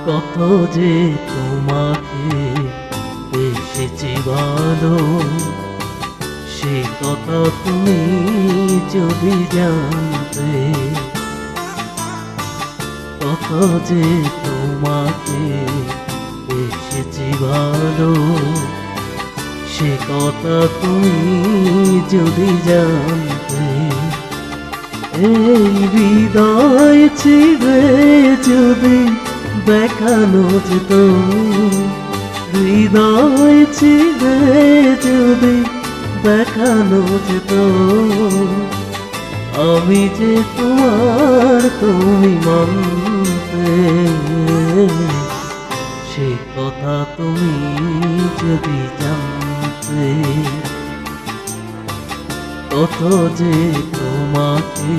কত যে তোমাকে এসেছি ভালো, সে কথা তুমি যদি জানতে। কত যে তোমাকে এসেছি ভালো, সে কথা তুমি যদি জানতে। এই হৃদয় ছিঁড়ে যদি দেখানো যেত, হৃদয় ছিঁড়ে যদি দেখানো যেত, আমি যে তোমার তুমি মানতে। সে কথা তুমি যদি জানতে। কত যে তোমাকে